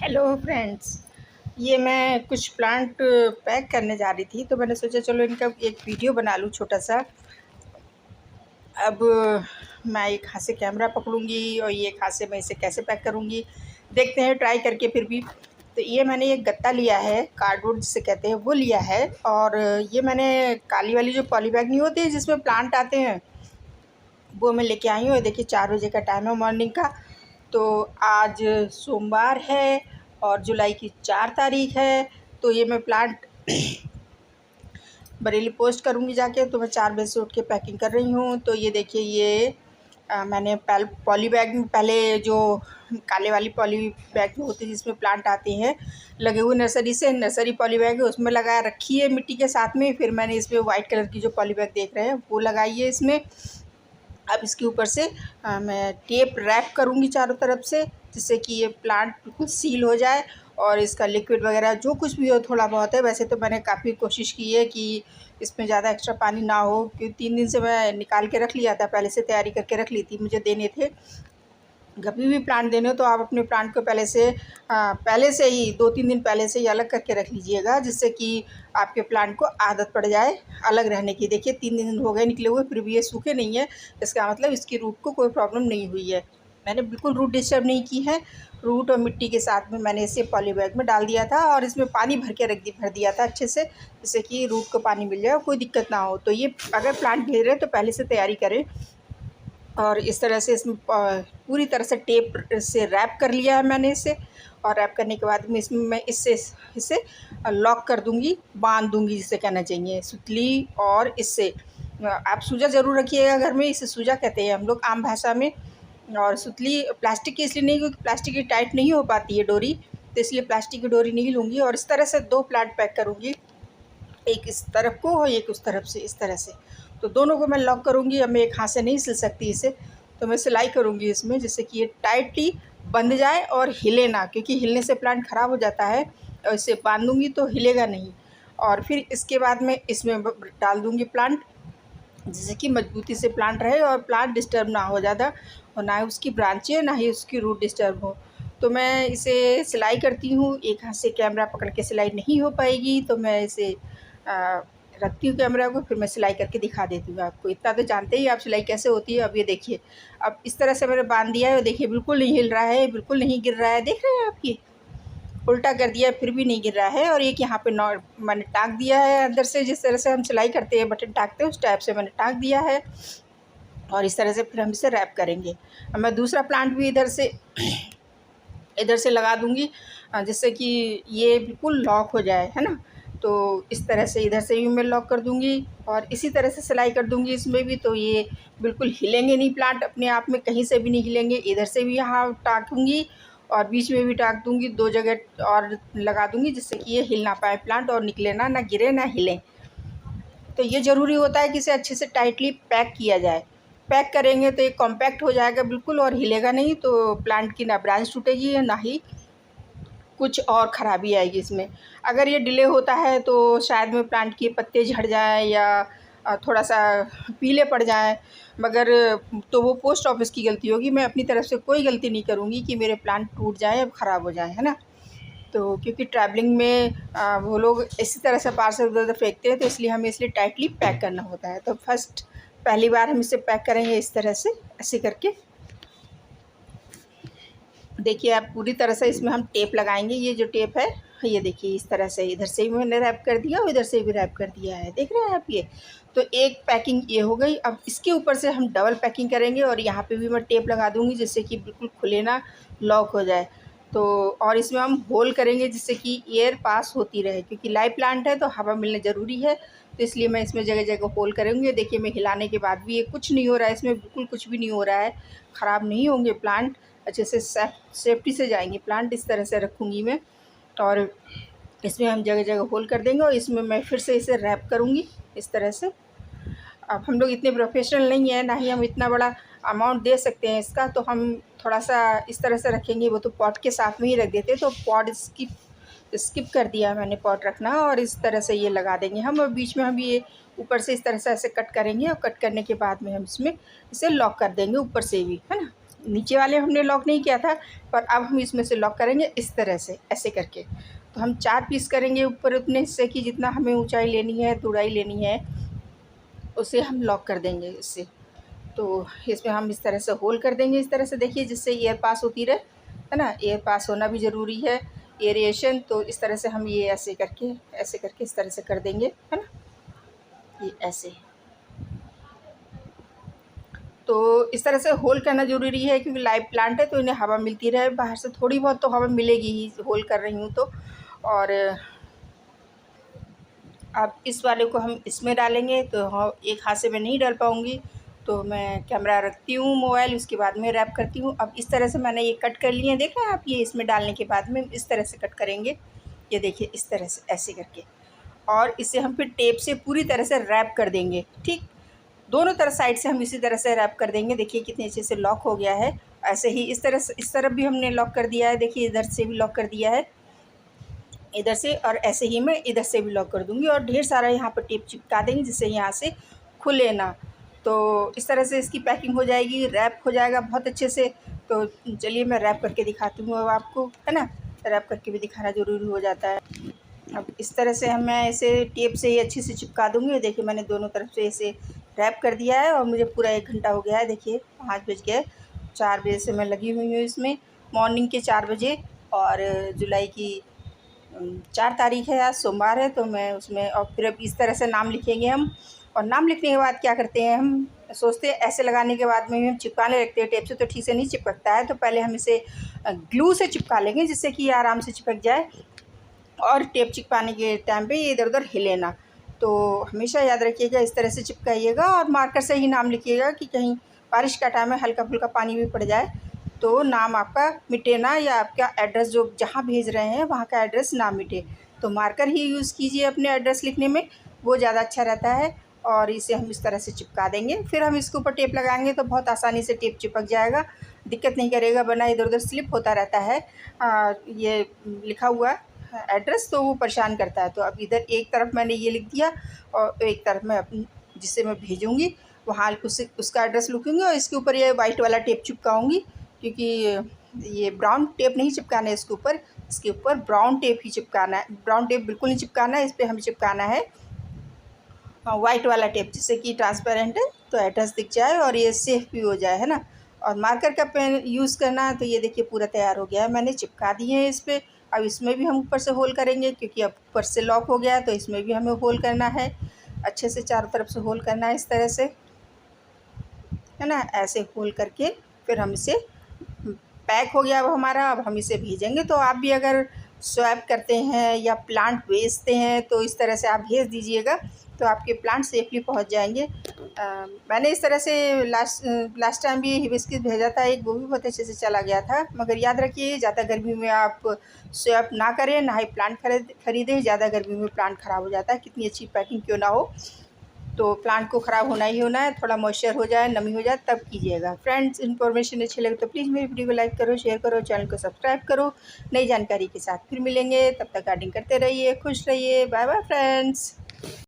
Hello friends. ये मैं कुछ प्लांट पैक करने जा रही थी, तो मैंने सोचा चलो इनका एक वीडियो बना लूँ छोटा सा। अब मैं एक हाथ से कैमरा पकड़ूंगी और ये एक हाथ से मैं इसे कैसे पैक करूंगी देखते हैं ट्राई करके। फिर भी तो ये मैंने एक गत्ता लिया है, कार्डबोर्ड जिसे कहते हैं वो लिया है। और ये मैंने काली वाली जो पॉली बैग नहीं होती है जिसमें प्लांट आते हैं, वो मैं लेके आई हूँ। ये देखिए 4 बजे का टाइम है मॉर्निंग का। तो आज सोमवार है और जुलाई की 4 तारीख है। तो ये मैं प्लांट बरेली पोस्ट करूँगी जाके। तो मैं 4 बजे से उठ के पैकिंग कर रही हूँ। तो ये देखिए ये मैंने पॉली बैग में पहले जो काले वाली पॉली बैग में होती है जिसमें प्लांट आते हैं लगे हुए नर्सरी पॉली बैग है उसमें लगा रखी है मिट्टी के साथ में। फिर मैंने इसमें वाइट कलर की जो पॉली बैग देख रहे हैं वो लगाई है इसमें। अब इसके ऊपर से मैं टेप रैप करूँगी चारों तरफ से, जिससे कि ये प्लांट बिल्कुल सील हो जाए और इसका लिक्विड वगैरह जो कुछ भी हो थोड़ा बहुत है। वैसे तो मैंने काफ़ी कोशिश की है कि इसमें ज़्यादा एक्स्ट्रा पानी ना हो, क्योंकि 3 दिन से मैं निकाल के रख लिया था, पहले से तैयारी करके रख ली थी, मुझे देने थे। कभी भी प्लांट देने हो तो आप अपने प्लांट को पहले से ही 2-3 दिन पहले से ही अलग करके रख लीजिएगा, जिससे कि आपके प्लांट को आदत पड़ जाए अलग रहने की। देखिए 3 दिन हो गए निकले हुए, फिर भी ये सूखे नहीं है। इसका मतलब इसकी रूट को कोई प्रॉब्लम नहीं हुई है। मैंने बिल्कुल रूट डिस्टर्ब नहीं की है। रूट और मिट्टी के साथ में मैंने इसे पॉली बैग में डाल दिया था और इसमें पानी भर दिया था अच्छे से, जिससे कि रूट को पानी मिल जाए और कोई दिक्कत ना हो। तो ये अगर प्लांट ले रहे हैं तो पहले से तैयारी करें। और इस तरह से इसमें पूरी तरह से टेप से रैप कर लिया है मैंने इसे। और रैप करने के बाद में इसमें मैं इसे लॉक कर दूंगी, बांध दूंगी जिसे कहना चाहिए सुतली। और इससे आप सूजा ज़रूर रखिएगा घर में, इसे सूजा कहते हैं हम लोग आम भाषा में। और सुतली प्लास्टिक की इसलिए नहीं, क्योंकि प्लास्टिक की टाइट नहीं हो पाती है डोरी, तो इसलिए प्लास्टिक की डोरी नहीं लूँगी। और इस तरह से 2 प्लांट पैक करूँगी, एक इस तरफ को और एक उस तरफ से, इस तरह से। तो दोनों को मैं लॉक करूँगी। अब मैं एक हाथ से नहीं सिल सकती इसे, तो मैं सिलाई करूँगी इसमें, जिससे कि ये टाइटली बंध जाए और हिले ना, क्योंकि हिलने से प्लांट ख़राब हो जाता है। और इसे बांधूँगी तो हिलेगा नहीं। और फिर इसके बाद मैं इसमें डाल दूँगी प्लांट, जिससे कि मजबूती से प्लांट रहे और प्लांट डिस्टर्ब ना हो ज़्यादा, और ना ही उसकी ब्रांचें ना ही उसकी रूट डिस्टर्ब हो। तो मैं इसे सिलाई करती हूँ। एक हाथ से कैमरा पकड़ के सिलाई नहीं हो पाएगी, तो मैं इसे रखती हूँ कैमरा को, फिर मैं सिलाई करके दिखा देती हूँ आपको। इतना तो जानते ही आप सिलाई कैसे होती है। अब ये देखिए, अब इस तरह से मैंने बांध दिया है। देखिए बिल्कुल नहीं हिल रहा है, बिल्कुल नहीं गिर रहा है। देख रहे हैं आप, ये उल्टा कर दिया है फिर भी नहीं गिर रहा है। और एक यहाँ पे मैंने टाँक दिया है अंदर से, जिस तरह से हम सिलाई करते हैं बटन टाँकते हैं उस टाइप से मैंने टाँक दिया है। और इस तरह से फिर हम इसे रैप करेंगे। अब मैं दूसरा प्लांट भी इधर से लगा दूँगी, जिससे कि ये बिल्कुल लॉक हो जाए, है ना। तो इस तरह से इधर से भी मैं लॉक कर दूँगी और इसी तरह से सिलाई कर दूँगी इसमें भी। तो ये बिल्कुल हिलेंगे नहीं प्लांट, अपने आप में कहीं से भी नहीं हिलेंगे। इधर से भी यहाँ टाँकूँगी और बीच में भी टाँक दूँगी, 2 जगह और लगा दूँगी, जिससे कि ये हिल ना पाए प्लांट और निकले ना, ना गिरे ना हिले। तो ये ज़रूरी होता है कि इसे अच्छे से टाइटली पैक किया जाए। पैक करेंगे तो ये कॉम्पैक्ट हो जाएगा बिल्कुल और हिलेगा नहीं, तो प्लांट की ना ब्रांच टूटेगी ना ही कुछ और ख़राबी आएगी इसमें। अगर ये डिले होता है तो शायद में प्लांट के पत्ते झड़ जाएँ या थोड़ा-सा पीले पड़ जाएँ, मगर तो वो पोस्ट ऑफ़िस की गलती होगी। मैं अपनी तरफ से कोई गलती नहीं करूँगी कि मेरे प्लांट टूट जाएँ या ख़राब हो जाएँ, है ना। तो क्योंकि ट्रैवलिंग में वो लोग इसी तरह से पार्सल उधर-उधर फेंकते हैं, तो इसलिए हमें इसलिए टाइटली पैक करना होता है। तो पहली बार हम इसे पैक करेंगे इस तरह से, ऐसे करके। देखिए आप पूरी तरह से इसमें हम टेप लगाएंगे। ये जो टेप है, ये देखिए इस तरह से इधर से भी मैंने रैप कर दिया और इधर से भी रैप कर दिया है, देख रहे हैं आप ये। तो एक पैकिंग ये हो गई। अब इसके ऊपर से हम डबल पैकिंग करेंगे और यहाँ पे भी मैं टेप लगा दूँगी, जिससे कि बिल्कुल खुले ना, लॉक हो जाए। तो और इसमें हम होल करेंगे जिससे कि एयर पास होती रहे, क्योंकि लाइव प्लांट है तो हवा मिलना ज़रूरी है। तो इसलिए मैं इसमें जगह-जगह होल करूँगी। देखिए मैं हिलाने के बाद भी ये कुछ नहीं हो रहा है, इसमें बिल्कुल कुछ भी नहीं हो रहा है, ख़राब नहीं होंगे प्लांट, अच्छे से सेफ्टी से जाएंगे प्लांट। इस तरह से रखूँगी मैं। और इसमें हम जगह-जगह होल कर देंगे और इसमें मैं फिर से इसे रैप करूँगी इस तरह से। अब हम लोग इतने प्रोफेशनल नहीं हैं, ना ही हम इतना बड़ा अमाउंट दे सकते हैं इसका, तो हम थोड़ा-सा इस तरह से रखेंगे। वो तो पॉट के साथ में ही रख देते, तो पॉट स्किप कर दिया मैंने पॉट रखना। और इस तरह से ये लगा देंगे हम, और बीच में हम ये ऊपर से इस तरह से ऐसे कट करेंगे और कट करने के बाद में हम इसमें इसे लॉक कर देंगे ऊपर से भी, है ना। नीचे वाले हमने लॉक नहीं किया था, पर अब हम इसमें से लॉक करेंगे इस तरह से, ऐसे करके। तो हम 4 पीस करेंगे ऊपर उतने हिस्से की जितना हमें ऊंचाई लेनी है, चौड़ाई लेनी है, उसे हम लॉक कर देंगे इससे। तो इसमें हम इस तरह से होल कर देंगे इस तरह से, देखिए, जिससे एयर पास होती रहे, है ना। एयर पास होना भी ज़रूरी है, एयरेशन। तो इस तरह से हम ये ऐसे करके इस तरह से कर देंगे, है ना, ये ऐसे। तो इस तरह से होल करना ज़रूरी है, क्योंकि लाइव प्लांट है तो इन्हें हवा मिलती रहे, बाहर से थोड़ी बहुत तो हवा मिलेगी ही, होल कर रही हूँ तो। और अब इस वाले को हम इसमें डालेंगे, तो हाँ, एक हाथ से मैं नहीं डाल पाऊँगी, तो मैं कैमरा रखती हूँ मोबाइल, उसके बाद में रैप करती हूँ। अब इस तरह से मैंने ये कट कर लिए हैं, देख रहे हैं आप, ये इसमें डालने के बाद में इस तरह से कट करेंगे, ये देखिए इस तरह से ऐसे करके। और इसे हम फिर टेप से पूरी तरह से रैप कर देंगे, ठीक। दोनों तरफ साइड से हम इसी तरह से रैप कर देंगे, देखिए कितने अच्छे से लॉक हो गया है। ऐसे ही इस तरह से, इस तरफ भी हमने लॉक कर दिया है, देखिए इधर से भी लॉक कर दिया है, इधर से, और ऐसे ही मैं इधर से भी लॉक कर दूँगी, और ढेर सारा यहाँ पर टेप चिपका देंगे जिससे यहाँ से खुले ना। तो इस तरह से इसकी पैकिंग हो जाएगी, रैप हो जाएगा बहुत अच्छे से। तो चलिए मैं रैप करके दिखाती हूँ अब आपको, है ना। रैप करके भी दिखाना ज़रूरी हो जाता है। अब इस तरह से मैं इसे टेप से ही अच्छे से चिपका दूँगी। देखिए मैंने दोनों तरफ से इसे रैप कर दिया है, और मुझे पूरा 1 घंटा हो गया है, देखिए 5 बज गए। 4 बजे से मैं लगी हुई हूँ इसमें, मॉर्निंग के 4 बजे। और जुलाई की 4 तारीख है, आज सोमवार है। तो मैं उसमें, और फिर अब इस तरह से नाम लिखेंगे हम। और नाम लिखने के बाद क्या करते हैं, हम सोचते हैं ऐसे लगाने के बाद में हम चिपकाने लगते हैं टेप से, तो ठीक से नहीं चिपकता है। तो पहले हम इसे ग्लू से चिपका लेंगे, जिससे कि आराम से चिपक जाए, और टेप चिपकाने के टाइम पे ये इधर उधर हिले ना। तो हमेशा याद रखिएगा, इस तरह से चिपकाइएगा, और मार्कर से ही नाम लिखिएगा, कि कहीं बारिश का टाइम है, हल्का फुल्का पानी भी पड़ जाए तो नाम आपका मिटे ना, या आपका एड्रेस जो जहाँ भेज रहे हैं वहाँ का एड्रेस ना मिटे। तो मार्कर ही यूज़ कीजिए अपने एड्रेस लिखने में, वो ज़्यादा अच्छा रहता है। और इसे हम इस तरह से चिपका देंगे, फिर हम इसके ऊपर टेप लगाएंगे तो बहुत आसानी से टेप चिपक जाएगा, दिक्कत नहीं करेगा, वरना इधर उधर स्लिप होता रहता है। ये लिखा हुआ एड्रेस तो वो परेशान करता है। तो अब इधर एक तरफ मैंने ये लिख दिया, और एक तरफ मैं अपनी, जिससे मैं भेजूँगी वहाँ उसका एड्रेस लिखूँगी, और इसके ऊपर ये वाइट वाला टेप चिपकाऊँगी, क्योंकि ये ब्राउन टेप नहीं चिपकाना है इसके ऊपर, इसके ऊपर ब्राउन टेप ही चिपकाना है। ब्राउन टेप बिल्कुल नहीं चिपकाना है, इस पर हमें चिपकाना है वाइट वाला टेप, जिससे कि ट्रांसपेरेंट है, तो एड्रेस दिख जाए और ये सेफ भी हो जाए, है ना। और मार्कर का पेन यूज़ करना है। तो ये देखिए पूरा तैयार हो गया है, मैंने चिपका दिए हैं इस पर। अब इसमें भी हम ऊपर से होल करेंगे, क्योंकि अब ऊपर से लॉक हो गया है, तो इसमें भी हमें होल करना है, अच्छे से चारों तरफ से होल करना है इस तरह से, है ना। ऐसे होल करके फिर हम इसे, पैक हो गया अब हमारा, अब हम इसे भेजेंगे। तो आप भी अगर स्वैप करते हैं या प्लांट बेचते हैं, तो इस तरह से आप भेज दीजिएगा, तो आपके प्लांट सेफली पहुंच जाएंगे। मैंने इस तरह से लास्ट टाइम भी हिबिस्किस भेजा था एक, वो भी बहुत अच्छे से चला गया था। मगर याद रखिए, ज़्यादा गर्मी में आप स्वैप ना करें, ना ही प्लांट खरीदें। ज़्यादा गर्मी में प्लांट ख़राब हो जाता है, कितनी अच्छी पैकिंग क्यों ना हो। तो प्लांट को ख़राब होना ही होना है, थोड़ा मॉइस्चर हो जाए, नमी हो जाए, तब कीजिएगा। फ्रेंड्स, इन्फॉर्मेशन अच्छी लगे तो प्लीज़ मेरी वीडियो को लाइक करो, शेयर करो, चैनल को सब्सक्राइब करो। नई जानकारी के साथ फिर मिलेंगे, तब तक गार्डनिंग करते रहिए, खुश रहिए। Bye bye friends.